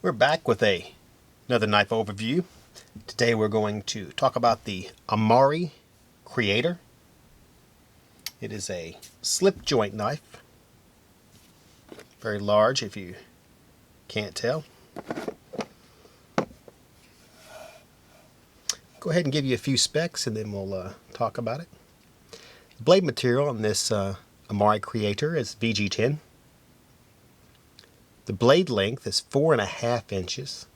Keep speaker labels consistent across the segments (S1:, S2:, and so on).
S1: We're back with another knife overview. Today we're going to talk about the Amare Creator. It is a slip joint knife. Very large if you can't tell. Go ahead and give you a few specs and then we'll talk about it. The blade material on this Amare Creator is VG10. The blade length is 4.5 inches.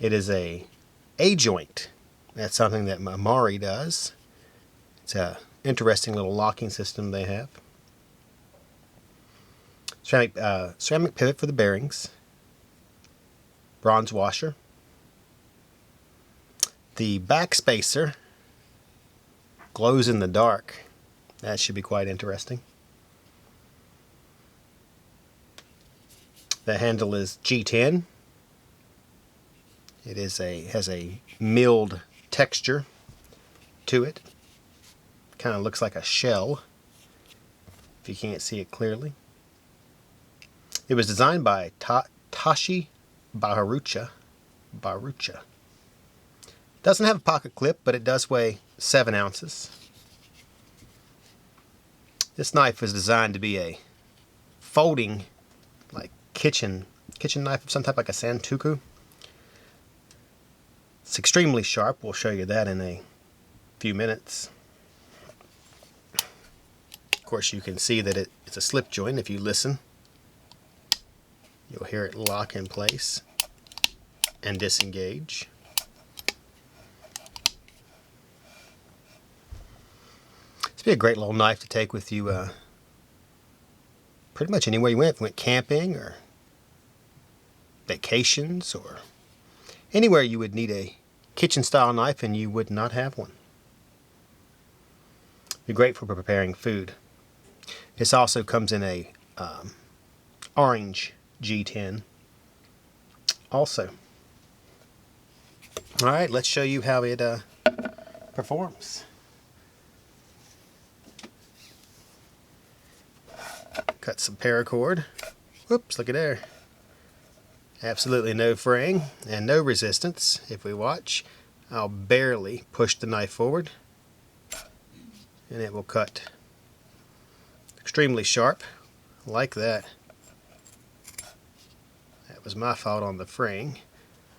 S1: It is a A-joint. That's something that Amare does. It's an interesting little locking system they have. Ceramic pivot for the bearings. Bronze washer. The back spacer glows in the dark. That should be quite interesting. The handle is G10. It has a milled texture to it. Kind of looks like a shell, if you can't see it clearly. It was designed by Tashi Barucha. Doesn't have a pocket clip, but it does weigh 7 ounces. This knife is designed to be a folding, like kitchen knife of some type, like a Santoku. It's extremely sharp. We'll show you that in a few minutes. Of course, you can see that it's a slip joint. If you listen, you'll hear it lock in place and disengage. This would be a great little knife to take with you pretty much anywhere you went. If you went camping or vacations or anywhere you would need a kitchen style knife and you would not have one. Be great for preparing food. This also comes in a orange G10 also. Alright, let's show you how it performs. Cut some paracord. Whoops, look at there. Absolutely no fraying and no resistance. If we watch, I'll barely push the knife forward and it will cut extremely sharp, like that. That was my fault on the fraying.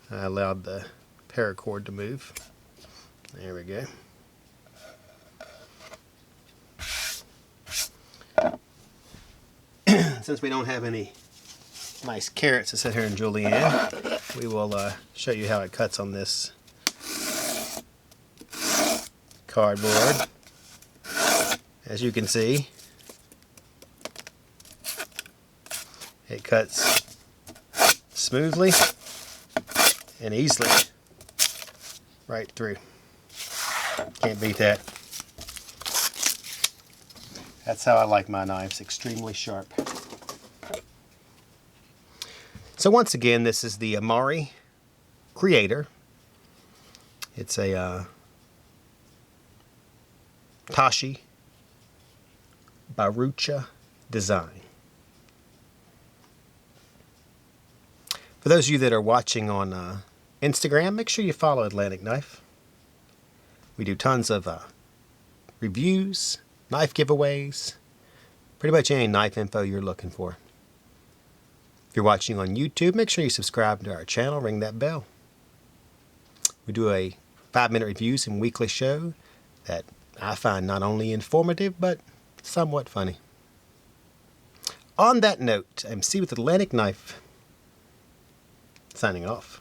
S1: I allowed the paracord to move. There we go. Since we don't have any nice carrots to sit here in julienne, we will show you how it cuts on this cardboard. As you can see, it cuts smoothly and easily right through. Can't beat that. That's how I like my knives, extremely sharp. So once again, this is the Amare Creator. It's a Tashi Barucha design. For those of you that are watching on Instagram, make sure you follow Atlantic Knife. We do tons of reviews, knife giveaways, pretty much any knife info you're looking for. If you're watching on YouTube, make sure you subscribe to our channel, ring that bell. We do a 5-minute reviews and weekly show that I find not only informative, but somewhat funny. On that note, I'm C with Atlantic Knife, signing off.